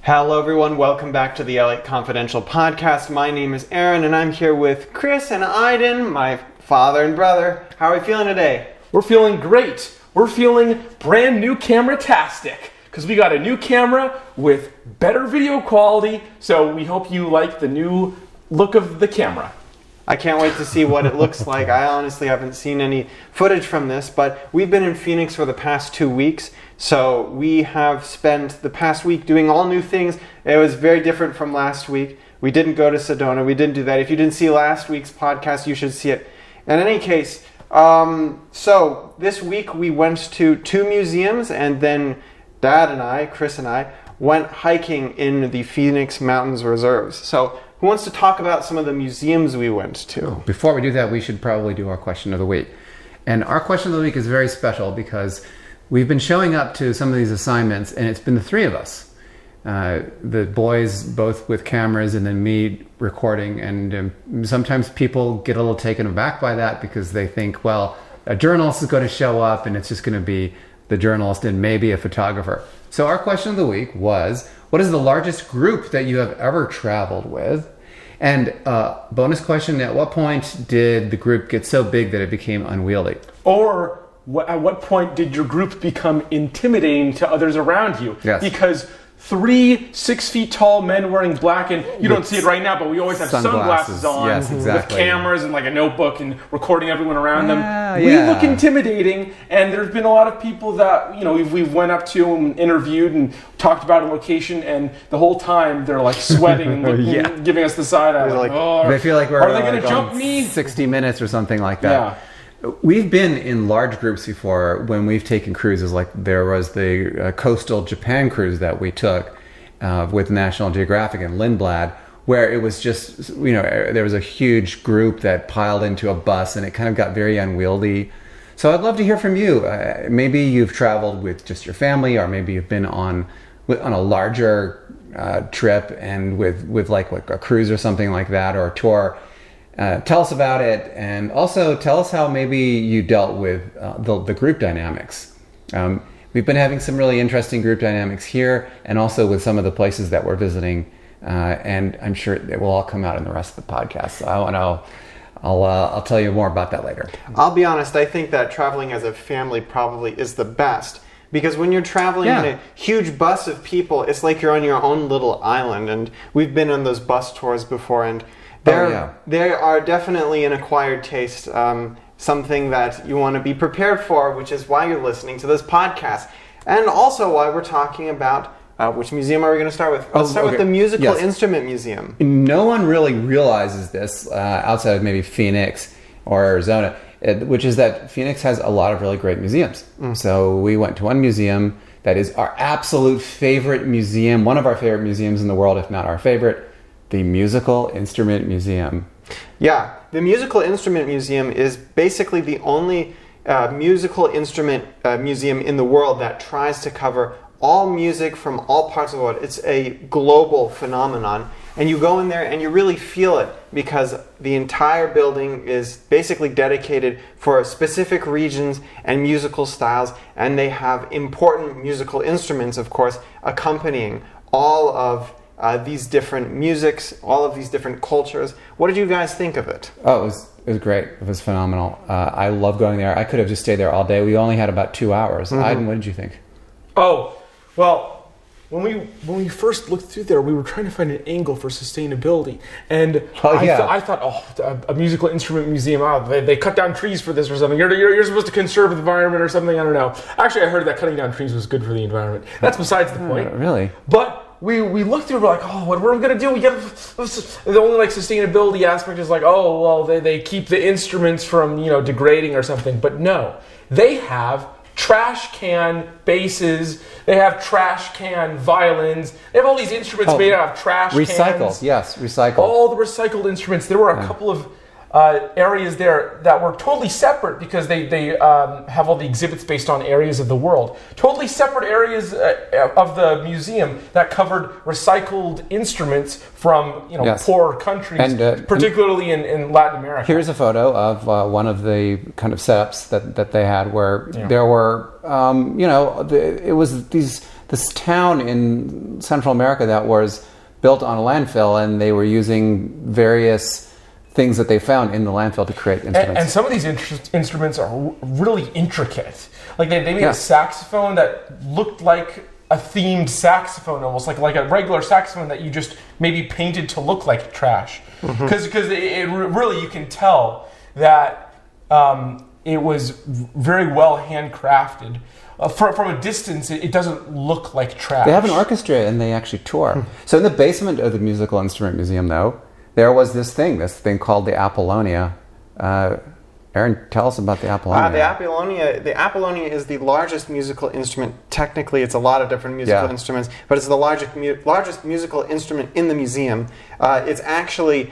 Hello everyone, welcome back to the Elliott Confidential podcast. My name is Aaron and I'm here with Chris and Aiden, my father and brother. How are we feeling today? We're feeling great. We're feeling brand new camera-tastic because we got a new camera with better video quality, so we hope you like the new look of the camera. I can't wait to see what it looks like. I honestly haven't seen any footage from this, but we've been in Phoenix for the past 2 weeks, so we have spent the past week doing all new things. It was very different from last week. We didn't go to Sedona. We didn't do that. If you didn't see last week's podcast, you should see it. In any case, so this week we went to 2 museums, and then Dad and I, Chris and I, went hiking in the Phoenix Mountains Reserves. So who wants to talk about some of the museums we went to? Before we do that, we should probably do our question of the week. And our question of the week is very special because we've been showing up to some of these assignments, and it's been the 3 of us. The boys both with cameras and then me recording. And sometimes people get a little taken aback by that because they think, well, a journalist is going to show up and it's just going to be the journalist and maybe a photographer. So our question of the week was, what is the largest group that you have ever traveled with? And bonus question, at what point did the group get so big that it became unwieldy? Or at what point did your group become intimidating to others around you? Yes. Because 3 6-feet-tall men wearing black, and you don't see it right now, but we always have sunglasses on, yes, exactly, with cameras and like a notebook and recording everyone around them. We Yeah. look intimidating, and there's been a lot of people that we've went up to and interviewed and talked about a location, and the whole time they're like sweating and looking, giving us the side eye. Like, They feel like we're are they going to jump on me? 60 Minutes or something like that. Yeah. We've been in large groups before when we've taken cruises. Like there was the coastal Japan cruise that we took with National Geographic and Lindblad, where it was just, there was a huge group that piled into a bus and it kind of got very unwieldy. So I'd love to hear from you. Maybe you've traveled with just your family, or maybe you've been on a larger trip and with like a cruise or something like that, or a tour. Tell us about it, and also tell us how maybe you dealt with the group dynamics. We've been having some really interesting group dynamics here, and also with some of the places that we're visiting, and I'm sure it will all come out in the rest of the podcast. So I'll tell you more about that later. I'll be honest, I think that traveling as a family probably is the best. Because when you're traveling in a huge bus of people, it's like you're on your own little island. And we've been on those bus tours before, and they are definitely an acquired taste, something that you want to be prepared for, which is why you're listening to this podcast. And also why we're talking about, which museum are we going to start with? Let's start with the Musical Instrument Museum. No one really realizes this outside of maybe Phoenix or Arizona, which is that Phoenix has a lot of really great museums. So we went to one museum that is our absolute favorite museum, one of our favorite museums in the world, if not our favorite, the Musical Instrument Museum. Yeah, the Musical Instrument Museum is basically the only musical instrument museum in the world that tries to cover all music from all parts of the world. It's a global phenomenon. And you go in there and you really feel it because the entire building is basically dedicated for specific regions and musical styles. And they have important musical instruments, of course, accompanying all of these different musics, all of these different cultures. What did you guys think of it? Oh, it was great. It was phenomenal. I love going there. I could have just stayed there all day. We only had about 2 hours. Aiden, what did you think? Oh, well, when we first looked through there, we were trying to find an angle for sustainability, and I thought, a musical instrument museum. Oh, they cut down trees for this or something. You're supposed to conserve the environment or something. I don't know. Actually, I heard that cutting down trees was good for the environment. That's besides the point. Really? But we looked through. We're like, oh, what are we gonna do? The only like sustainability aspect is like, oh, well, they keep the instruments from degrading or something. But no, they have trash can basses, they have trash can violins, they have all these instruments made out of trash cans. Recycled, yes, recycled. All the recycled instruments. There were a couple of areas there that were totally separate because they have all the exhibits based on areas of the world. Totally separate areas of the museum that covered recycled instruments from poor countries, and, particularly in Latin America. Here's a photo of one of the kind of setups that they had where there were, it was these this town in Central America that was built on a landfill, and they were using various things that they found in the landfill to create instruments. And some of these instruments are really intricate. Like they made a saxophone that looked like a themed saxophone, almost like a regular saxophone that you just maybe painted to look like trash. Because it really, you can tell that it was very well handcrafted. From a distance, it doesn't look like trash. They have an orchestra, and they actually tour. So in the basement of the Musical Instrument Museum, though, there was this thing called the Apollonia. Aaron, tell us about the Apollonia. The Apollonia is the largest musical instrument. Technically, it's a lot of different musical instruments, but it's the largest musical instrument in the museum. It's actually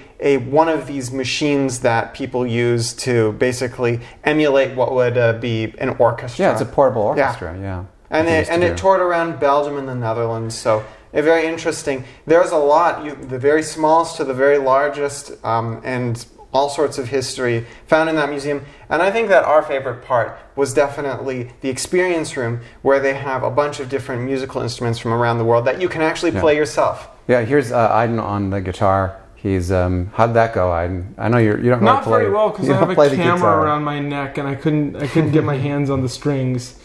one of these machines that people use to basically emulate what would be an orchestra. Yeah, it's a portable orchestra, yeah. And it toured around Belgium and the Netherlands, so very interesting. There's a lot, the very smallest to the very largest, and all sorts of history found in that museum. And I think that our favorite part was definitely the experience room, where they have a bunch of different musical instruments from around the world that you can actually play yourself. Yeah, here's Aiden on the guitar. He's how'd that go, Aiden? I know you don't not play. Very well, because I have a camera around my neck and I couldn't get my hands on the strings.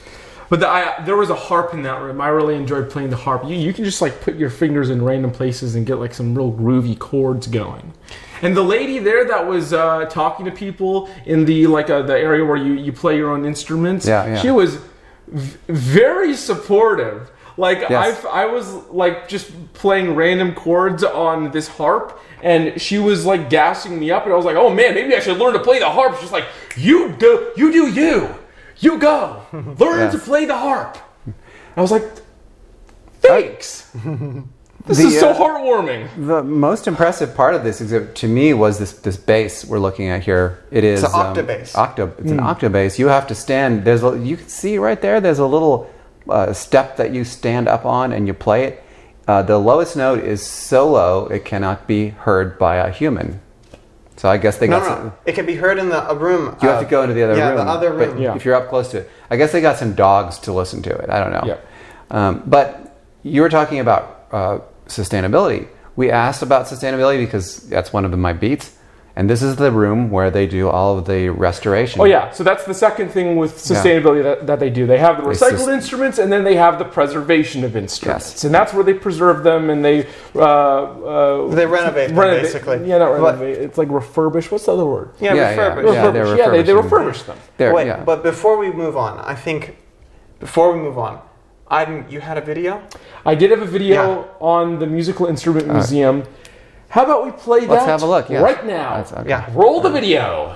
But there was a harp in that room. I really enjoyed playing the harp. You can just like put your fingers in random places and get like some real groovy chords going. And the lady there that was talking to people in the area where you play your own instruments, she was very supportive. I was like just playing random chords on this harp, and she was like gassing me up, and I was like, oh man, maybe I should learn to play the harp. She's like, you go, learn to play the harp. I was like, thanks. This is so heartwarming. The most impressive part of this exhibit to me was this bass we're looking at here. It's an octabass. It's an octabass. You have to stand. You can see right there. There's a little step that you stand up on and you play it. The lowest note is so low it cannot be heard by a human. So I guess they got some. It can be heard in a room. You have to go into the other room. Yeah, the other room. But if you're up close to it, I guess they got some dogs to listen to it. I don't know. Yeah. But you were talking about sustainability. We asked about sustainability because that's one of my beats. And this is the room where they do all of the restoration. Oh yeah, so that's the second thing with sustainability that they do. They have the recycled instruments, and then they have the preservation of instruments. Yes. And that's where they preserve them, and they renovate them, basically. Yeah, not renovate. It's like refurbish. What's the other word? Refurbish. They refurbish them. But before we move on, Aiden, you had a video? I did have a video on the Musical Instrument Museum. How about we play that? Let's have a look. Right now. Okay. Roll the video.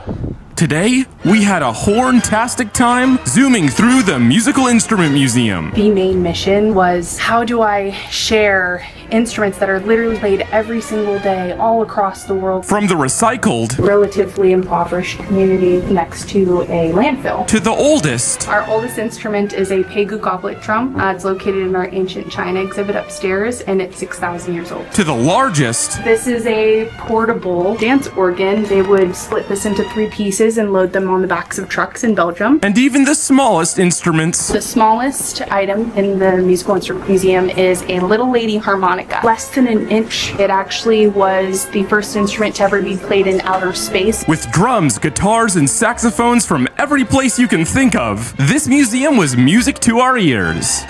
Today, we had a horn-tastic time zooming through the Musical Instrument Museum. The main mission was, how do I share instruments that are literally played every single day all across the world? From the recycled, relatively impoverished community next to a landfill. To the oldest. Our oldest instrument is a Pegu goblet drum. It's located in our ancient China exhibit upstairs, and it's 6,000 years old. To the largest. This is a portable dance organ. They would split this into 3 pieces and load them on the backs of trucks in Belgium. And even the smallest instruments. The smallest item in the Musical Instrument Museum is a little lady harmonica. Less than an inch. It actually was the first instrument to ever be played in outer space. With drums, guitars, and saxophones from every place you can think of, this museum was music to our ears.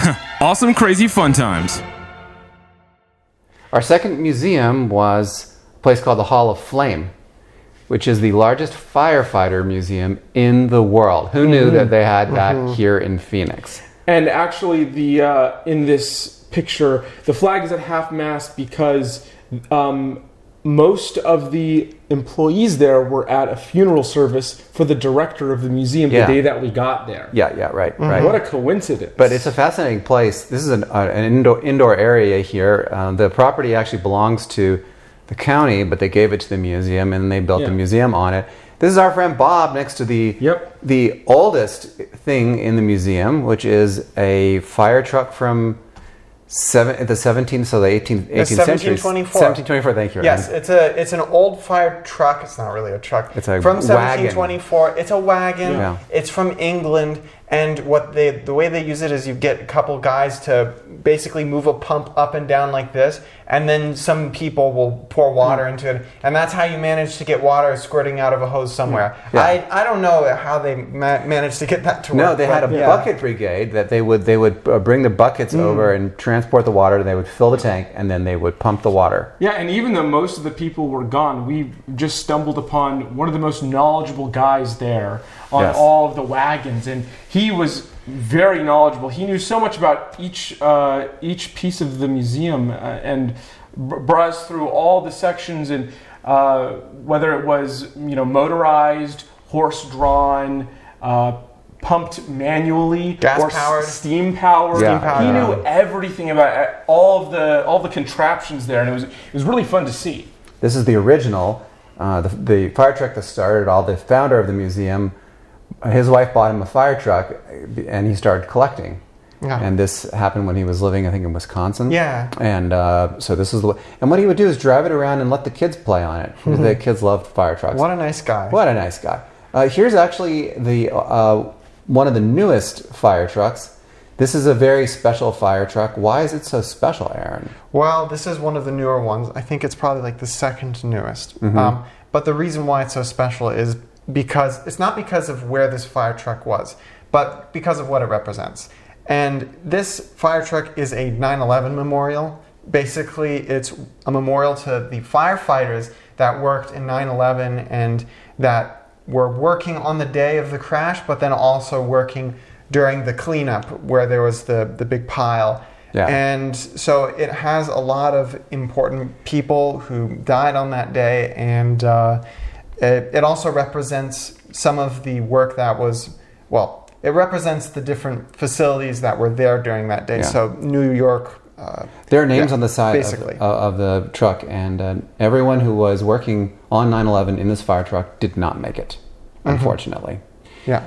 Awesome, crazy fun times. Our second museum was a place called the Hall of Flame, which is the largest firefighter museum in the world. Who knew that they had that here in Phoenix? And actually, in this picture, the flag is at half-mast because most of the employees there were at a funeral service for the director of the museum the day that we got there. Right. What a coincidence. But it's a fascinating place. This is an indoor area here. The property actually belongs to the county, but they gave it to the museum, and they built the museum on it. This is our friend Bob next to the oldest thing in the museum, which is a fire truck from the 17th, so the 18th century. 1724. Thank you. Yes, it's an old fire truck. It's not really a truck. It's a from wagon. 1724. It's a wagon. Yeah. It's from England, And the way they use it is you get a couple guys to basically move a pump up and down like this, and then some people will pour water into it, and that's how you manage to get water squirting out of a hose somewhere. Yeah. I don't know how they managed to get that to work. No, they had a but, bucket brigade that they would bring the buckets over and transport the water. They would fill the tank, and then they would pump the water. Yeah, and even though most of the people were gone, we just stumbled upon one of the most knowledgeable guys there on Yes. all of the wagons, and he was very knowledgeable. He knew so much about each piece of the museum and brought us through all the sections, and whether it was motorized, horse-drawn, pumped manually, Gas-powered. or steam-powered. Yeah. He knew everything about all the contraptions there, and it was really fun to see. This is the original, the fire truck that started it all. The founder of the museum, his wife bought him a fire truck, and he started collecting. Yeah. And this happened when he was living, I think, in Wisconsin. Yeah. And so this is the way. And what he would do is drive it around and let the kids play on it. The kids loved fire trucks. What a nice guy. What a nice guy. Here's actually the one of the newest fire trucks. This is a very special fire truck. Why is it so special, Aaron? Well, this is one of the newer ones. I think it's probably like the second newest. But the reason why it's so special is because it's not because of where this fire truck was, but because of what it represents. And this fire truck is a 9/11 memorial. Basically, it's a memorial to the firefighters that worked in 9/11 and that were working on the day of the crash, but then also working during the cleanup where there was the big pile. Yeah. And so it has a lot of important people who died on that day, and it also represents some of the work that was, well, it represents the different facilities that were there during that day. Yeah. So New York. There are names on the side basically. of the truck, and everyone who was working on 9/11 in this fire truck did not make it, unfortunately. Yeah.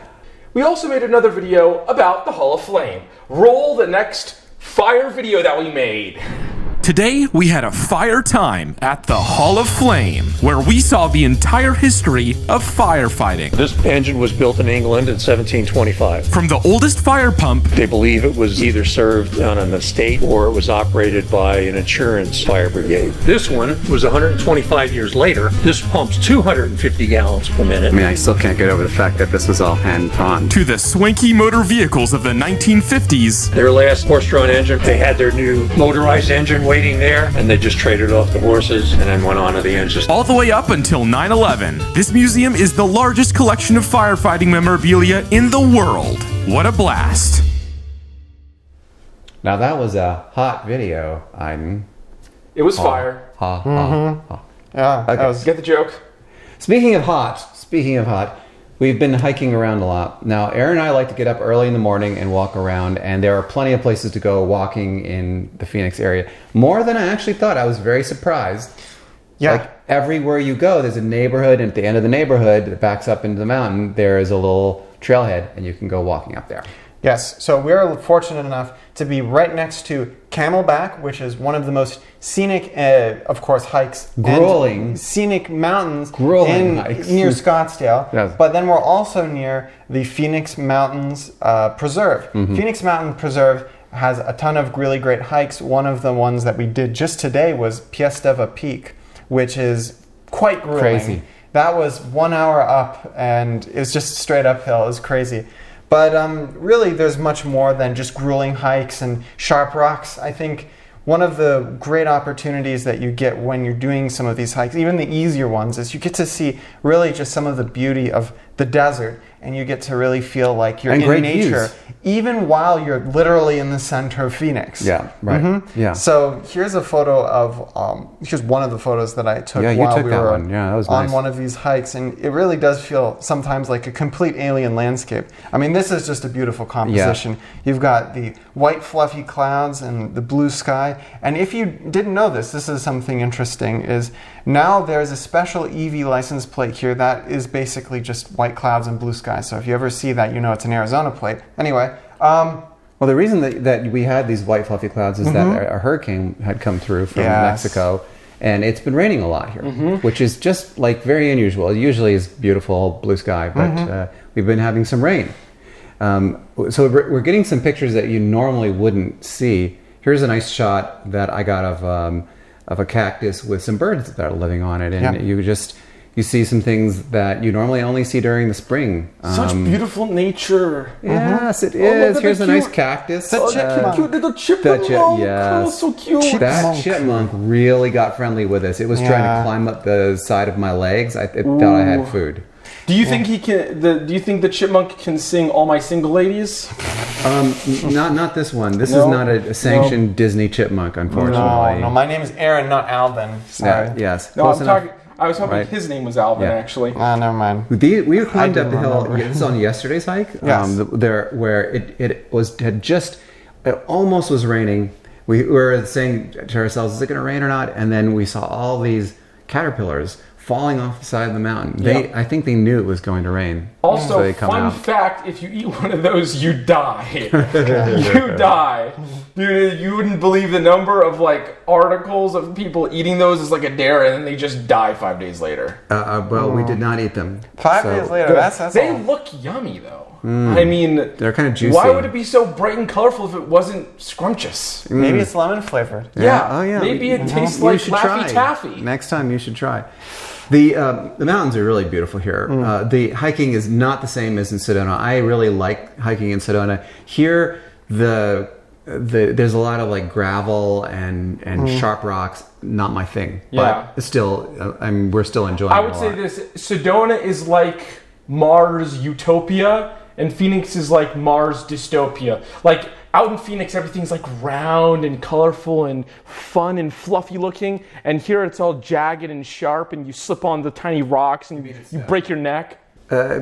We also made another video about the Hall of Flame. Roll the next fire video that we made. Today, we had a fire time at the Hall of Flame, where we saw the entire history of firefighting. This engine was built in England in 1725. From the oldest fire pump They believe it was either served on an estate or it was operated by an insurance fire brigade. This one was 125 years later. This pumps 250 gallons per minute. I mean, I still can't get over the fact that this was all hand-drawn. to the swanky motor vehicles of the 1950s, Their last horse-drawn engine, they had their new motorized engine waiting there, and they just traded off the horses and then went on to the engines. all the way up until 9/11. This museum is the largest collection of firefighting memorabilia in the world. What a blast! Now that was a hot video, Aiden. It was fire. Ha, ha, ha. Yeah. Okay. That was, Get the joke? Speaking of hot, we've been hiking around a lot. Now, Aaron and I like to get up early in the morning and walk around, and there are plenty of places to go walking in the Phoenix area. More than I actually thought. I was very surprised. yeah. Like everywhere you go, there's a neighborhood, and at the end of the neighborhood that backs up into the mountain, there is a little trailhead, and you can go walking up there. Yes, so we're fortunate enough to be right next to Camelback, which is one of the most scenic, of course, hikes. Grueling. And scenic mountains Grueling hikes. near Scottsdale. Yes. But then we're also near the Phoenix Mountains Preserve. Mm-hmm. Phoenix Mountain Preserve has a ton of really great hikes. One of the ones that we did just today was Piesteva Peak, which is quite grueling. Crazy. That was 1 hour up, and it was just straight uphill. It was crazy. But really, there's much more than just grueling hikes and sharp rocks. I think one of the great opportunities that you get when you're doing some of these hikes, even the easier ones, is you get to see really just some of the beauty of the desert, and you get to really feel like you're And in great nature, views. even while you're literally in the center of Phoenix. Yeah, right. Yeah. So here's a photo of, here's one of the photos that I took Yeah, you while took we that were one. Yeah, that was on nice. one of these hikes, and it really does feel sometimes like a complete alien landscape. I mean, this is just a beautiful composition. You've got the white fluffy clouds and the blue sky, and if you didn't know this is something interesting, is now there's a special EV license plate here that is basically just white clouds and blue sky. So if you ever see that, you know it's an Arizona plate. Anyway, Well, the reason that we had these white fluffy clouds is that a hurricane had come through from Yes. Mexico, and it's been raining a lot here, which is just like very unusual. It usually is beautiful blue sky, but we've been having some rain. So we're getting some pictures that you normally wouldn't see. Here's a nice shot that I got of a cactus with some birds that are living on it, and you see some things that you normally only see during the spring. Such beautiful nature. Yes, it is. Here's a nice cactus. Cute little chipmunk. Yes. Oh, so cute. That chipmunk really got friendly with us. It was trying to climb up the side of my legs. It thought I had food. Do you think he can? Do you think the chipmunk can sing "All My Single Ladies"? Not this one. This is not a sanctioned Disney chipmunk, unfortunately. No, my name is Aaron, not Alvin. Sorry. Yes. No, Close enough. I was hoping his name was Alvin, actually. Never mind. We climbed up the hill. remember. This is on yesterday's hike. Yes. Where it almost was raining. We were saying to ourselves, is it going to rain or not? And then we saw all these caterpillars falling off the side of the mountain. I think they knew it was going to rain. Also, so they come fun out. fact, if you eat one of those, you die. You die. Dude, you wouldn't believe the number of articles of people eating those as a dare, and then they just die 5 days later. Well, we did not eat them. 5 days later, that's They all. look yummy, though. I mean, They're kind of juicy. why would it be so bright and colorful if it wasn't scrumptious? Maybe it's lemon flavored. Yeah. Oh, yeah. Maybe it tastes You like should Laffy try. Taffy. Next time you should try. The mountains are really beautiful here. The hiking is not the same as in Sedona. I really like hiking in Sedona. Here, there's a lot of gravel and sharp rocks. Not my thing. Yeah. But still, we're still enjoying it I a would say lot. this: Sedona is like Mars Utopia, and Phoenix is like Mars Dystopia. Out in Phoenix, everything's round and colorful and fun and fluffy looking, and here it's all jagged and sharp, and you slip on the tiny rocks and you break your neck.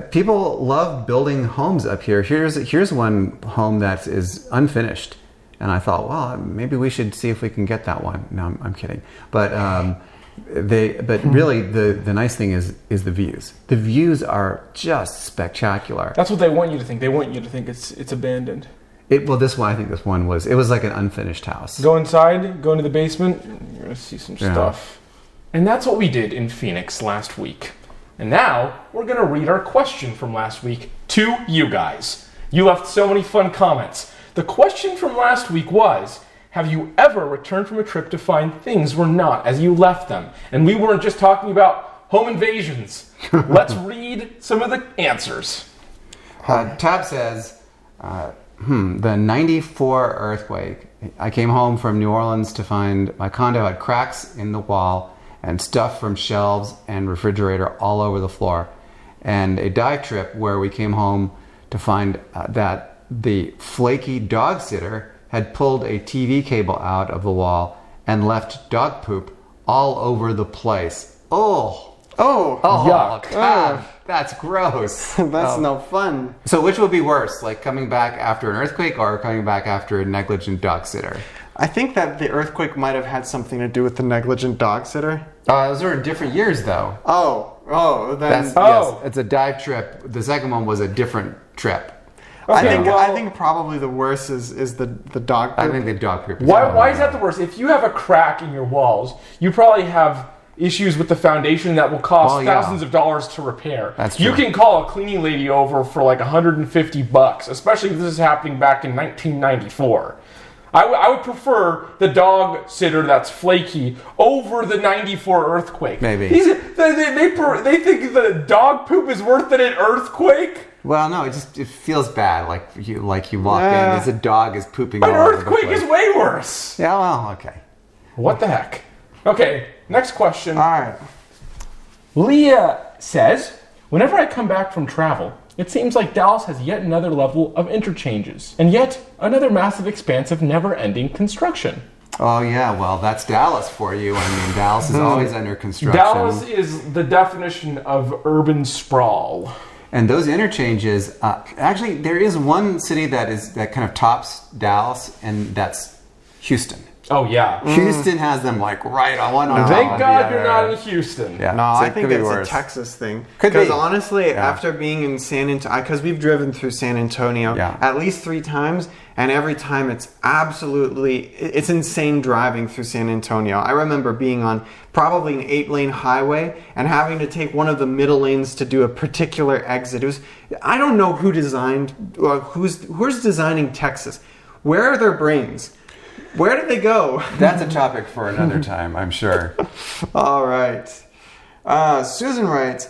People love building homes up here. Here's one home that is unfinished, and I thought, well, maybe we should see if we can get that one. No, I'm kidding. But really, the nice thing is the views. The views are just spectacular. That's what they want you to think. They want you to think it's abandoned. This one, I think this one was like an unfinished house. Go inside, go into the basement, you're going to see some stuff. And that's what we did in Phoenix last week. And now, we're going to read our question from last week to you guys. You left so many fun comments. The question from last week was, have you ever returned from a trip to find things were not as you left them? And we weren't just talking about home invasions. Let's read some of the answers. Tab says, the 94 earthquake. I came home from New Orleans to find my condo had cracks in the wall and stuff from shelves and refrigerator all over the floor. And a dive trip where we came home to find that the flaky dog sitter had pulled a TV cable out of the wall and left dog poop all over the place. Oh, Yuck. God, that's gross. That's no fun. So which would be worse, coming back after an earthquake or coming back after a negligent dog sitter? I think that the earthquake might have had something to do with the negligent dog sitter. Those are in different years, though. Then Yes, it's a dive trip. The second one was a different trip. Okay, I think probably the worst is the dog poop. I think the dog poop. Why is that the worst? If you have a crack in your walls, you probably have issues with the foundation that will cost thousands of dollars to repair. That's true. You can call a cleaning lady over for $150, especially if this is happening back in 1994. I would prefer the dog sitter that's flaky over the 94 earthquake. Maybe. They think the dog poop is worse than an earthquake? Well, no, it feels bad. You walk in, as a dog is pooping all An over the earthquake place. is way worse. Yeah, well, okay. What the heck? Okay, next question. All right. Leah says, whenever I come back from travel, it seems like Dallas has yet another level of interchanges, and yet another massive expanse of never-ending construction. Oh, yeah, well, that's Dallas for you. Dallas is always under construction. Dallas is the definition of urban sprawl. And those interchanges, actually, there is one city that kind of tops Dallas, and that's Houston. Oh, yeah. Houston has them right on top. Thank of God the you're other. not in Houston. Yeah, No, so I it think could be it's worse. a Texas thing. Could be. Because honestly, Yeah. after being in San Antonio, because we've driven through San Antonio Yeah. at least 3 times, and every time it's insane driving through San Antonio. I remember being on probably an 8-lane highway and having to take one of the middle lanes to do a particular exit. I don't know who designed, who's designing Texas. Where are their brains? Where did they go? That's a topic for another time, I'm sure. All right. Susan writes,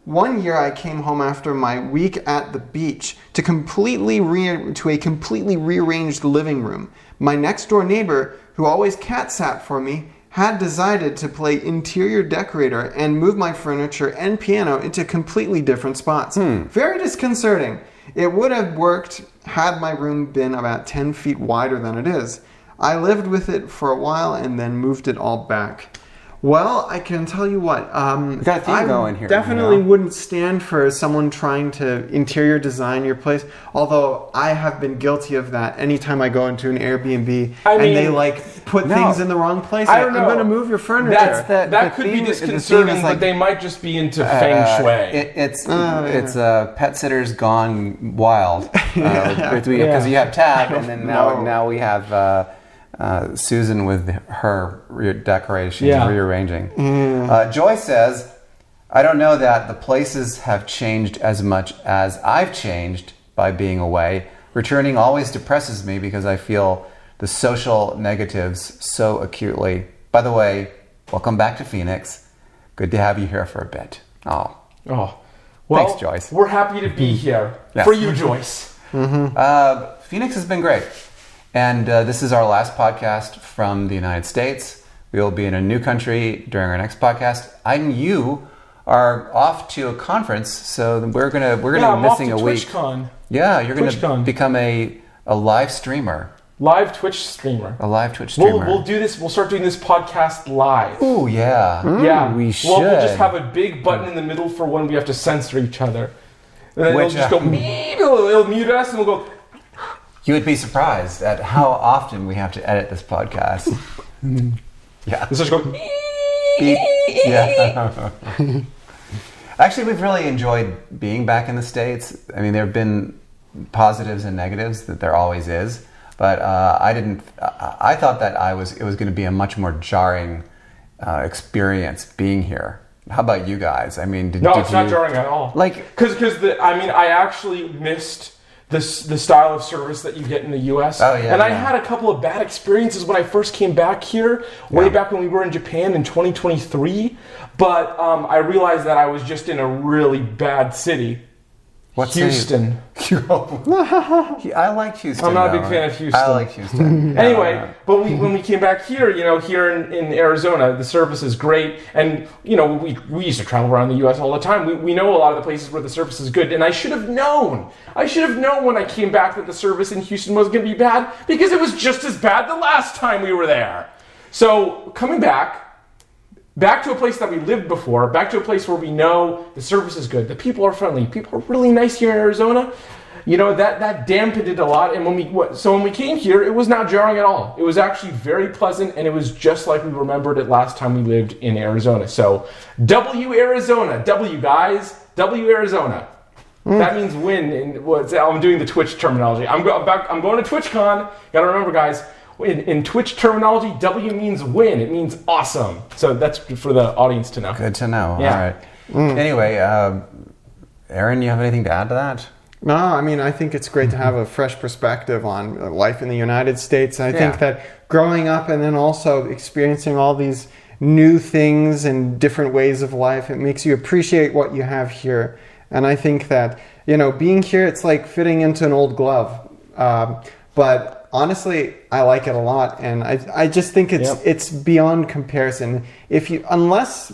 one year I came home after my week at the beach to a completely rearranged living room. My next door neighbor, who always cat sat for me, had decided to play interior decorator and move my furniture and piano into completely different spots. Very disconcerting. It would have worked had my room been about 10 feet wider than it is. I lived with it for a while and then moved it all back. Well, I can tell you what. We got a theme going here. Definitely wouldn't stand for someone trying to interior design your place. Although I have been guilty of that. Anytime I go into an Airbnb and they put things in the wrong place, I'm going to move your furniture. That could be disconcerting, but they might just be into feng shui. It's Pet Sitters Gone Wild because you have Tab, and then now we have. Susan with her decorations rearranging. Joy says, I don't know that the places have changed as much as I've changed by being away. Returning always depresses me because I feel the social negatives so acutely. By the way, welcome back to Phoenix. Good to have you here for a bit. Well, thanks, Joyce. We're happy to be here for you, Joyce. Phoenix has been great. And this is our last podcast from the United States. We will be in a new country during our next podcast. And you are off to a conference, so we're gonna be missing a week. TwitchCon. Yeah, you're gonna become a live streamer. Live Twitch streamer. A live Twitch streamer. We'll do this. We'll start doing this podcast live. Oh yeah. Yeah. We should. We'll just have a big button in the middle for when we have to censor each other. And then it'll just go beep. It'll mute us, and we'll go. You would be surprised at how often we have to edit this podcast. Yeah. Let's just go. Beep. Yeah. Actually, we've really enjoyed being back in the States. I mean, there have been positives and negatives that there always is, but I thought that it was going to be a much more jarring experience being here. How about you guys? I mean, it's not jarring at all. Because I actually missed the style of service that you get in the U.S. Oh, yeah, and I had a couple of bad experiences when I first came back here, way back when we were in Japan in 2023. But I realized that I was just in a really bad city. What's Houston. I like Houston. I'm not a big fan of Houston. I like Houston. Anyway, but when we came back here, here in Arizona, the service is great. And, we used to travel around the U.S. all the time. We know a lot of the places where the service is good. And I should have known. When I came back that the service in Houston was going to be bad because it was just as bad the last time we were there. So coming back to a place that we lived before, back to a place where we know the service is good, the people are friendly, people are really nice here in Arizona. That dampened it a lot. And when we came here, it was not jarring at all. It was actually very pleasant, and it was just like we remembered it last time we lived in Arizona. So, W Arizona, W guys, W Arizona. That means win. I'm doing the Twitch terminology. I'm going to TwitchCon. Got to remember, guys. In Twitch terminology, W means win. It means awesome. So that's for the audience to know. Good to know. Yeah. All right. Anyway, Aaron, you have anything to add to that? No, I think it's great to have a fresh perspective on life in the United States. I think that growing up and then also experiencing all these new things and different ways of life, it makes you appreciate what you have here. And I think that, being here, it's like fitting into an old glove. But honestly, I like it a lot, and I just think it's beyond comparison. Unless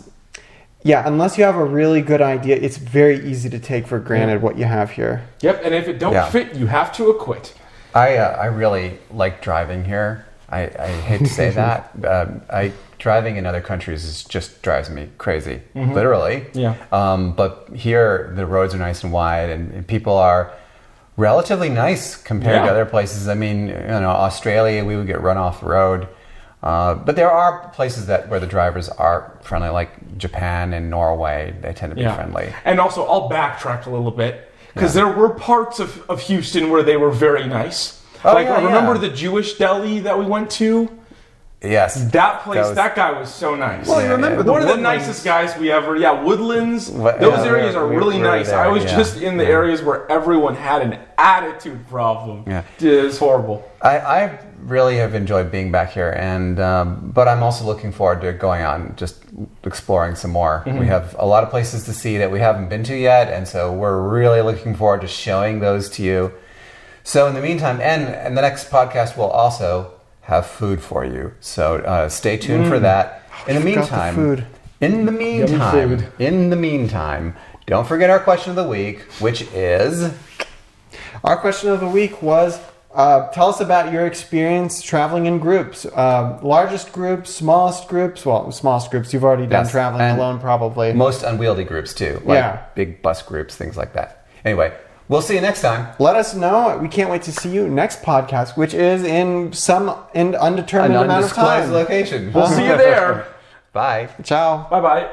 you have a really good idea, it's very easy to take for granted what you have here. Yep, and if it don't fit, you have to acquit. I really like driving here. I hate to say that. Driving in other countries just drives me crazy, literally. Yeah. But here, the roads are nice and wide, and people are relatively nice compared to other places. Australia, we would get run off the road. But there are places where the drivers are friendly, like Japan and Norway. They tend to be friendly. And also, I'll backtrack a little bit, because there were parts of Houston where they were very nice. Remember the Jewish deli that we went to? Yes. That place, that guy was so nice. Well, you remember one of the nicest guys we ever. Yeah, Woodlands. Those areas are really we were nice. there, I was just in the areas where everyone had an attitude problem. Yeah. It's horrible. I really have enjoyed being back here, and but I'm also looking forward to going out and just exploring some more. We have a lot of places to see that we haven't been to yet, and so we're really looking forward to showing those to you. So in the meantime, and the next podcast will also have food for you. So stay tuned for that. In the meantime, in the meantime, don't forget our question of the week, which is... Our question of the week was, tell us about your experience traveling in groups. Largest groups, smallest groups. Well, smallest groups, you've already done traveling alone probably. Most unwieldy groups too, like big bus groups, things like that. Anyway, we'll see you next time. Let us know. We can't wait to see you next podcast, which is in some undetermined amount of time. Undisclosed location. We'll see you there. Bye. Ciao. Bye-bye.